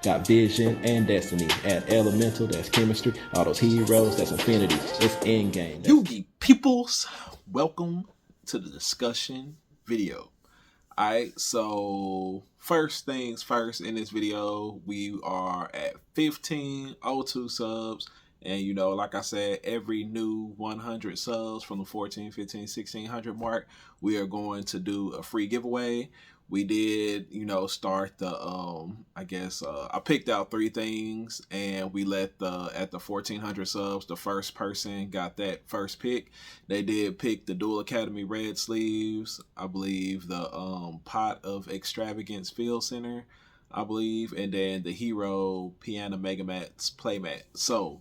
Got vision and destiny. Add elemental, that's chemistry. All those heroes, that's infinity. It's endgame. Yugi peoples, welcome to the discussion video. Alright, so first things first, in this video, we are at 1502 subs. And you know, like I said, every new 100 subs from the 14, 15, 1600 mark, we are going to do a free giveaway. We did, you know, start the I picked out 3 things, and we let at the 1400 subs, the first person got that first pick. They did pick the Dual Academy red sleeves, I believe, the Pot of Extravagance Field Center, I believe, and then the Hero Piano Mega Mats Playmat. So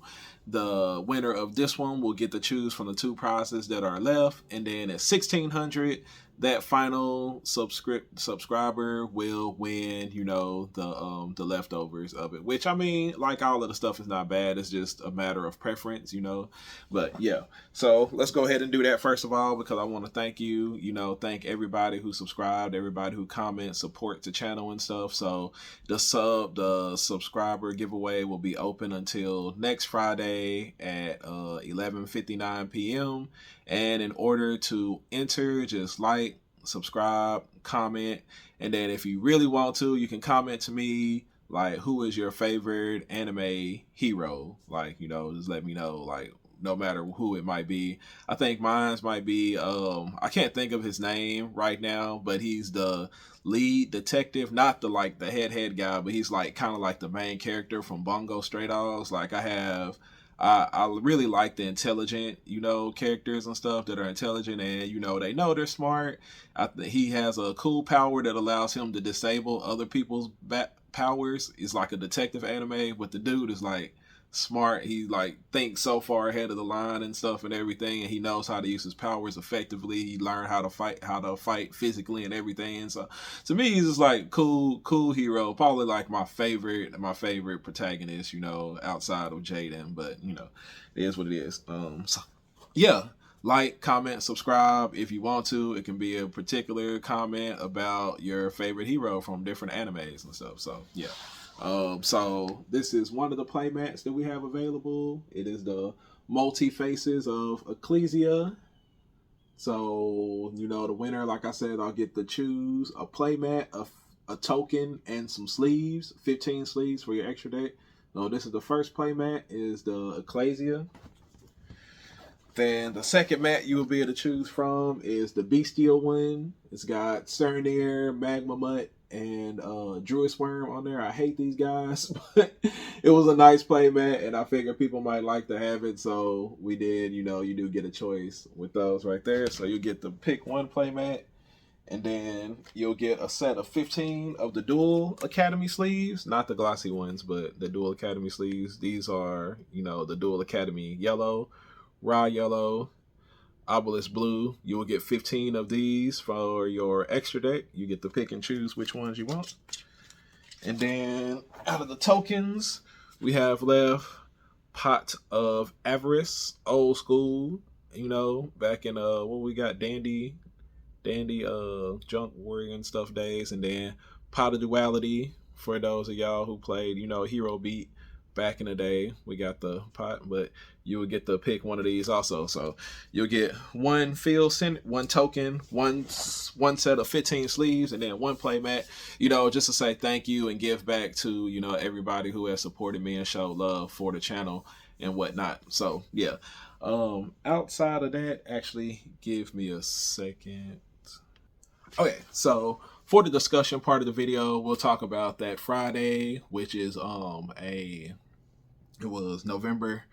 the winner of this one will get to choose from the 2 prizes that are left, and then at 1600, that final subscriber will win, you know, the leftovers of it. Which, I mean, like, all of the stuff is not bad. It's just a matter of preference, you know. But yeah, so let's go ahead and do that first of all, because I want to thank you, you know, thank everybody who subscribed, everybody who comments, support the channel and stuff. So the subscriber giveaway will be open until next Friday at 11:59 p.m. And in order to enter, just like, subscribe, comment, and then if you really want to, you can comment to me, like, who is your favorite anime hero? Like, you know, just let me know, like, no matter who it might be. I think mine's might be, I can't think of his name right now, but he's the lead detective, not the, like, the head guy, but he's, like, kind of like the main character from Bungo Stray Dogs. Like, I really like the intelligent, you know, characters and stuff that are intelligent and, you know, they're smart. He has a cool power that allows him to disable other people's powers. It's like a detective anime, but the dude is, like, smart. He, like, thinks so far ahead of the line and stuff and everything, and he knows how to use his powers effectively. He learned how to fight physically and everything. And so to me, he's just, like, cool hero. Probably, like, my favorite protagonist, you know, outside of Jaden. But, you know, it is what it is. So yeah, like, comment, subscribe if you want to. It can be a particular comment about your favorite hero from different animes and stuff. So yeah. So this is one of the playmats that we have available. It is the multi faces of Ecclesia. So, you know, the winner, like I said, I'll get to choose a playmat, a token, and some sleeves. 15 sleeves for your extra deck. So this is the first playmat, is the Ecclesia. Then the second mat you will be able to choose from is the Bestial one. It's got Cernier, Magma Mutt, and Druid Worm on there. I hate these guys, but it was a nice playmat, and I figured people might like to have it, so we did. You know, you do get a choice with those right there. So you get to pick one playmat, and then you'll get a set of 15 of the Dual Academy sleeves, not the glossy ones, but the Dual Academy sleeves. These are, you know, the Dual Academy yellow, raw yellow, obelisk blue. You will get 15 of these for your extra deck. You get to pick and choose which ones you want. And then out of the tokens, we have left Pot of Avarice, old school, you know, back in what we got, dandy junk warrior and stuff days. And then Pot of Duality for those of y'all who played, you know, Hero Beat back in the day. We got the pot, but you will get to pick one of these also. So you'll get one field center, one token, one set of 15 sleeves, and then one playmat, you know, just to say thank you and give back to, you know, everybody who has supported me and showed love for the channel and whatnot. So yeah, outside of that, actually give me a second. Okay, so for the discussion part of the video, we'll talk about that Friday, which is it was November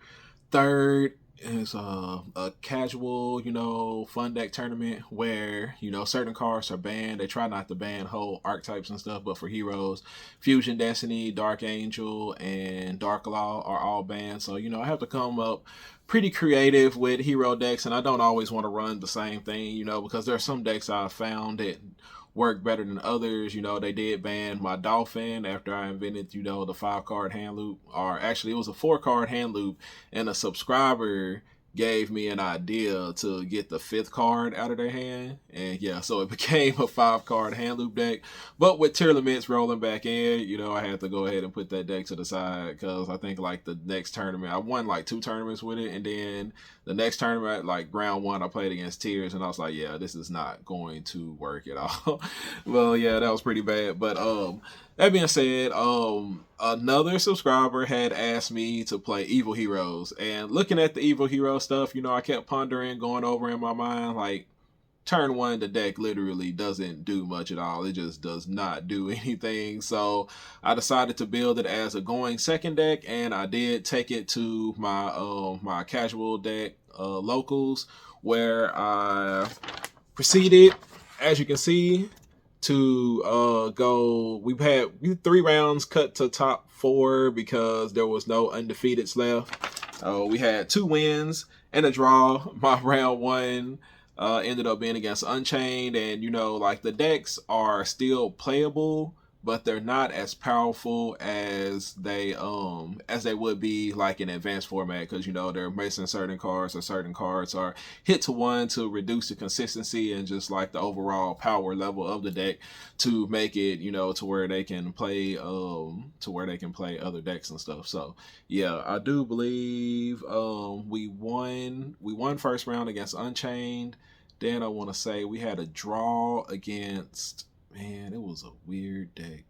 3rd. It's a casual, you know, fun deck tournament where, you know, certain cards are banned. They try not to ban whole archetypes and stuff, but for heroes, Fusion Destiny, Dark Angel, and Dark Law are all banned. So, you know, I have to come up pretty creative with hero decks, and I don't always want to run the same thing, you know, because there are some decks I've found that work better than others. You know, they did ban my Dolphin after I invented, you know, the 5-card hand loop, or actually it was a 4-card hand loop, and a subscriber gave me an idea to get the 5th card out of their hand. And yeah, so it became a 5-card hand loop deck. But with Tearlaments rolling back in, you know, I had to go ahead and put that deck to the side, because I think like the next tournament, I won like 2 tournaments with it. And then the next tournament, like round 1, I played against Tears, and I was like, yeah, this is not going to work at all. Well, yeah, that was pretty bad. But that being said, another subscriber had asked me to play Evil Heroes, and looking at the Evil Hero stuff, you know, I kept pondering, going over in my mind, like, turn 1, the deck literally doesn't do much at all. It just does not do anything. So I decided to build it as a going second deck, and I did take it to my my casual deck locals, where I proceeded, as you can see, to go. We've had 3 rounds cut to top 4 because there was no undefeateds left. We had 2 wins and a draw. My round 1 ended up being against Unchained, and you know, like, the decks are still playable, but they're not as powerful as they would be like in advanced format, because you know, they're missing certain cards, or certain cards are hit to 1 to reduce the consistency and just like the overall power level of the deck, to make it, you know, to where they can play other decks and stuff. So yeah, I do believe we won first round against Unchained. Then I want to say we had a draw against, man, it was a weird deck,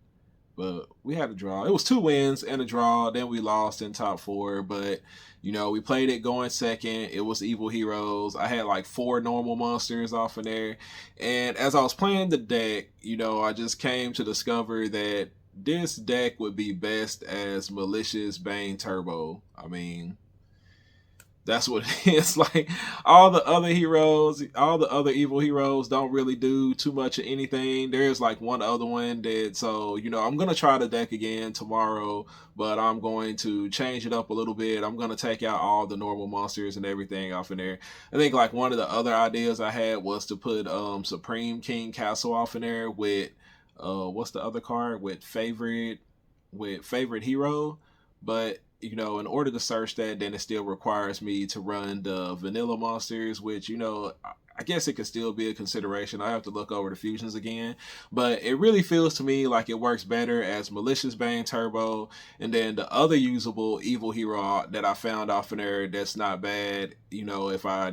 but we had a draw. It was 2 wins and a draw. Then we lost in top 4, but you know, we played it going second. It was Evil Heroes. I had like 4 normal monsters off in there, and as I was playing the deck, you know, I just came to discover that this deck would be best as Malicious Bane Turbo. I mean, that's what it is. Like, all the other Evil Heroes don't really do too much of anything. There's like one other one that, so, you know, I'm going to try the deck again tomorrow, but I'm going to change it up a little bit. I'm going to take out all the normal monsters and everything off in there. I think like one of the other ideas I had was to put Supreme King Castle off in there with, what's the other card? With favorite hero. But you know, in order to search that, then it still requires me to run the vanilla monsters, which, you know, I guess it could still be a consideration. I have to look over the fusions again, but it really feels to me like it works better as Malicious Bane Turbo. And then the other usable Evil Hero that I found off in there that's not bad, you know, if I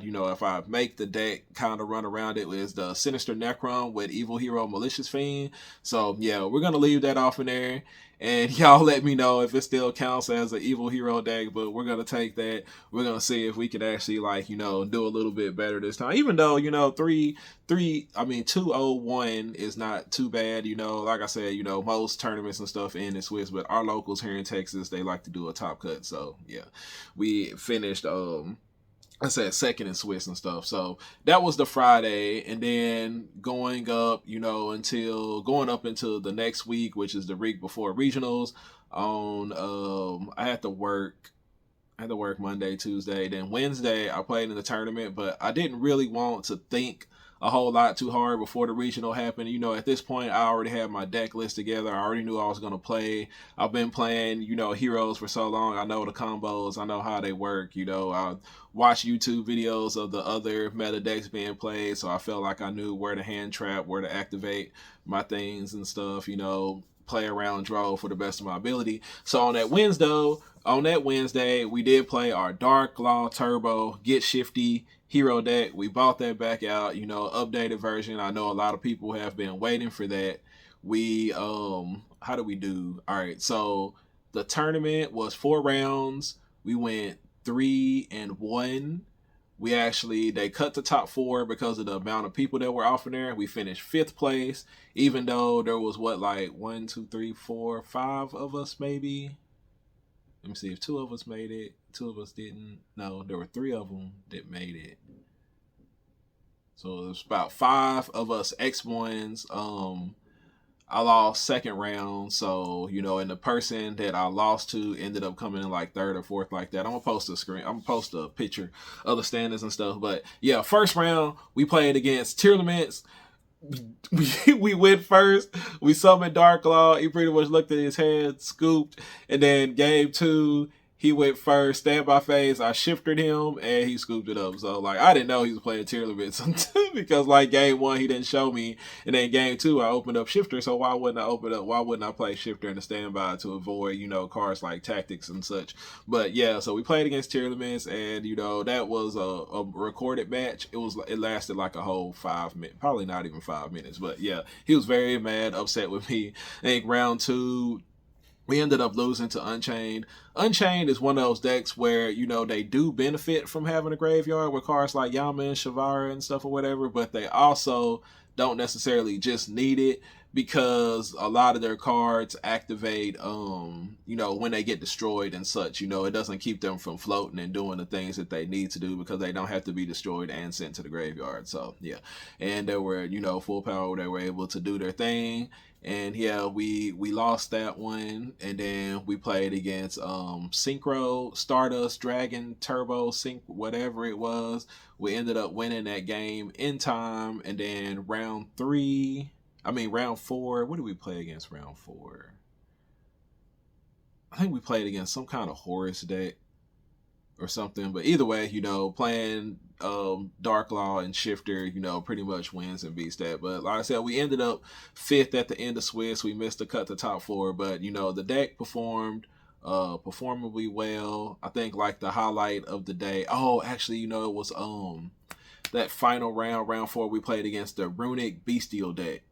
make the deck kind of run around it, is the Sinister Necron with Evil Hero Malicious Fiend. So yeah, we're gonna leave that off in there, and y'all let me know if it still counts as an Evil Hero deck. But we're gonna take that. We're gonna see if we can actually, like, you know, do a little bit better this time. Even though, you know, 201 is not too bad. You know, like I said, you know, most tournaments and stuff end in Swiss, but our locals here in Texas, they like to do a top cut. So yeah, we finished I said second in Swiss and stuff. So that was the Friday, and then going up into the next week, which is the week before regionals. I had to work Monday, Tuesday, then Wednesday I played in the tournament, but I didn't really want to think a whole lot too hard before the regional happened. You know, at this point, I already had my deck list together. I already knew I was going to play. I've been playing, you know, heroes for so long. I know the combos. I know how they work. You know, I watch YouTube videos of the other meta decks being played, so I felt like I knew where to hand trap, where to activate my things and stuff, you know, play around, draw for the best of my ability. So on that Wednesday, we did play our Dark Law Turbo Get Shifty Hero deck. We bought that back out, you know, updated version. I know a lot of people have been waiting for that. We how do we do? All right, so the tournament was 4 rounds. We went 3-1. They cut the top 4 because of the amount of people that were off in there. We finished 5th place, even though there was 1, 2, 3, 4, 5 of us maybe. Let me see if 2 of us made it. 2 of us didn't. No, there were 3 of them that made it. So it was about 5 of us X1s. I lost second round, so, you know, and the person that I lost to ended up coming in like 3rd or 4th like that. I'm gonna post a picture of the standings and stuff. But yeah, first round we played against Tearlaments. We went first. We summoned Dark Law. He pretty much looked at his head, scooped, and then game 2, He went first, standby phase. I shifted him, and he scooped it up. So, like, I didn't know he was playing tier limits because, like, game 1, he didn't show me. And then game 2, I opened up shifter. So, why wouldn't I play shifter in the standby to avoid, cards like tactics and such? But, yeah, so we played against tier limits, and, that was a recorded match. It lasted like a whole 5 minutes, probably not even 5 minutes. But, yeah, he was very mad, upset with me. I think round 2, we ended up losing to Unchained. Unchained is one of those decks where, they do benefit from having a graveyard with cards like Yama and Shavara and stuff or whatever, but they also don't necessarily just need it because a lot of their cards activate, when they get destroyed and such. It doesn't keep them from floating and doing the things that they need to do because they don't have to be destroyed and sent to the graveyard. So, yeah. And they were, full power. They were able to do their thing. And yeah, we lost that one, and then we played against Synchro, Stardust, Dragon, Turbo, Sync, whatever it was. We ended up winning that game in time, and then round 4. What did we play against round 4? I think we played against some kind of Horus deck or something. But either way, playing Dark Law and Shifter, pretty much wins and beats that. But like I said, we ended up 5th at the end of Swiss. We missed the cut to top 4, but the deck performed performably well. I think like the highlight of the day. Oh, actually, it was that final round 4 we played against the Runic Bestial deck.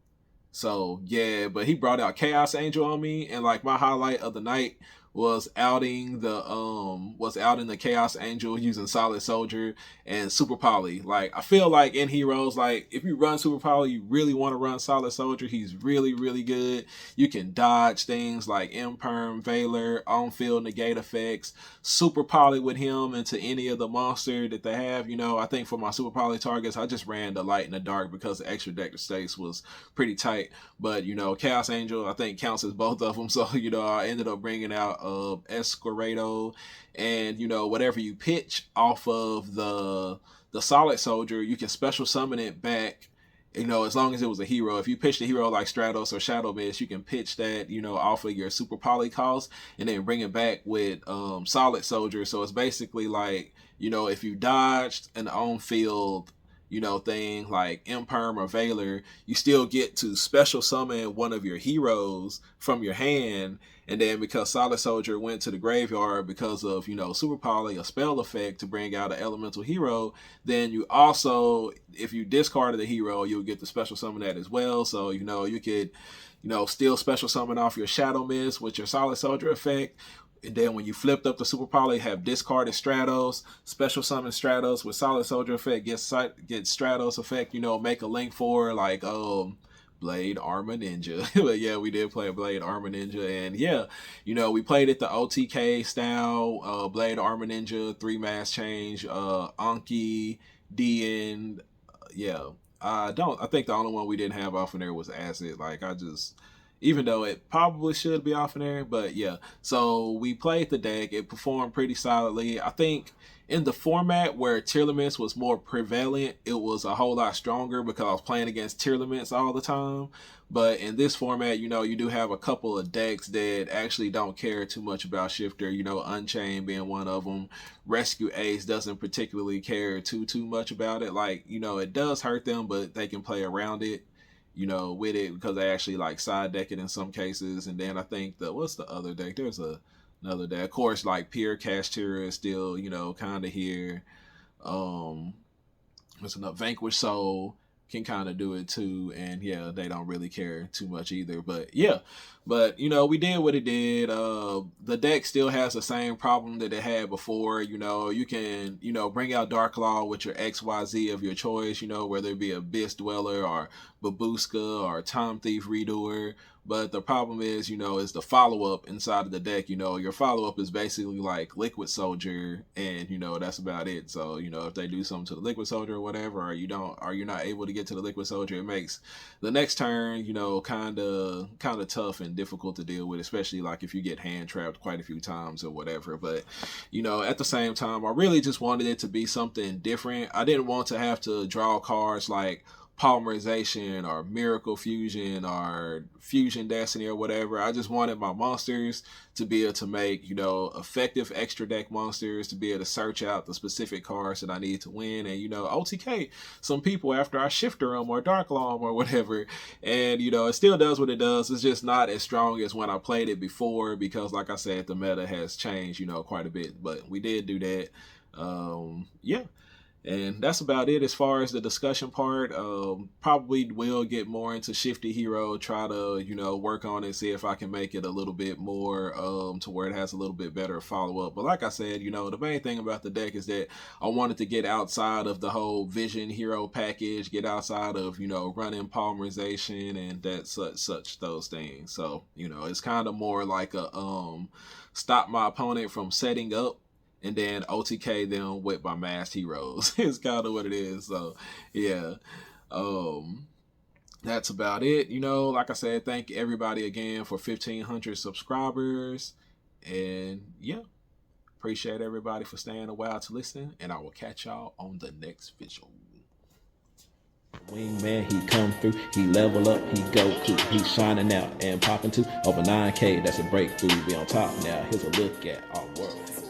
So yeah, but he brought out Chaos Angel on me, and like my highlight of the night was outing the Chaos Angel using Solid Soldier and Super Poly. Like, I feel like in Heroes, like if you run Super Poly, you really want to run Solid Soldier. He's really, really good. You can dodge things like Imperm, Valor, on-field negate effects, Super Poly with him into any of the monster that they have. I think for my Super Poly targets, I just ran the Light and the Dark because the extra deck space was pretty tight. But, Chaos Angel, I think counts as both of them. So, I ended up bringing out Escorado, and whatever you pitch off of the Solid Soldier, you can special summon it back, as long as it was a hero. If you pitched a hero like Stratos or Shadow Mist, you can pitch that off of your Super Poly cost and then bring it back with Solid Soldier. So it's basically like, if you dodged an on-field thing like Imperm or Valor, you still get to special summon one of your heroes from your hand. And then because Solid Soldier went to the graveyard because of, Super Poly, a spell effect to bring out an elemental hero, then you also, if you discarded the hero, you'll get the special summon that as well. So, you could, still special summon off your Shadow Mist with your Solid Soldier effect. And then when you flipped up the Super Poly, have discarded Stratos, special summon Stratos with Solid Soldier effect, get Stratos effect, make a link for like Blade Armor Ninja. But yeah, we did play Blade Armor Ninja, and yeah, we played it the OTK style, Blade Armor Ninja, 3 mass change, Anki, Dien, yeah. I think the only one we didn't have off in there was Acid. Like, even though it probably should be off in there, but yeah. So we played the deck. It performed pretty solidly. I think in the format where tier limits was more prevalent, it was a whole lot stronger because I was playing against tier limits all the time. But in this format, you do have a couple of decks that actually don't care too much about Shifter. Unchained being one of them. Rescue Ace doesn't particularly care too much about it. Like, it does hurt them, but they can play around it. With it because they actually like side deck it in some cases. And then I think what's the other deck? There's another deck. Of course, like Pure Cashtira is still, kind of here. What's enough? Vanquish Soul can kind of do it too. And yeah, they don't really care too much either. But yeah, we did what it did. The deck still has the same problem that it had before. You can, bring out Dark Law with your XYZ of your choice, whether it be Abyss Dweller or Babuska or Time Thief Redoer. But the problem is, is the follow-up inside of the deck. Your follow-up is basically like Liquid Soldier, and, that's about it. So, if they do something to the Liquid Soldier or whatever, or you're not able to get to the Liquid Soldier, it makes the next turn, kind of tough and difficult to deal with, especially like if you get hand trapped quite a few times or whatever. But, at the same time, I really just wanted it to be something different. I didn't want to have to draw cards like polymerization or miracle fusion or fusion destiny or whatever. I just wanted my monsters to be able to make, you know, effective extra deck monsters, to be able to search out the specific cards that I need to win, and, you know, OTK some people after I shifter them or dark law them or whatever. And, you know, it still does what it does. It's just not as strong as when I played it before, because like I said, the meta has changed, you know, quite a bit. But we did do that. Yeah. And that's about it as far as the discussion part. Probably will get more into Shifty Hero, try to, you know, work on it, see if I can make it a little bit more to where it has a little bit better follow-up. But like I said, you know, the main thing about the deck is that I wanted to get outside of the whole Vision Hero package, get outside of, you know, running polymerization and that such those things. So, you know, it's kind of more like a stop my opponent from setting up and then OTK them with my masked heroes. It's kind of what it is. So yeah, that's about it. You know, like I said, thank everybody again for 1,500 subscribers. And yeah, appreciate everybody for staying a while to listen. And I will catch y'all on the next visual. Wingman, he come through, he level up, he go cool, he's shining out and popping to over 9K. That's a breakthrough. We on top now. Here's a look at our world.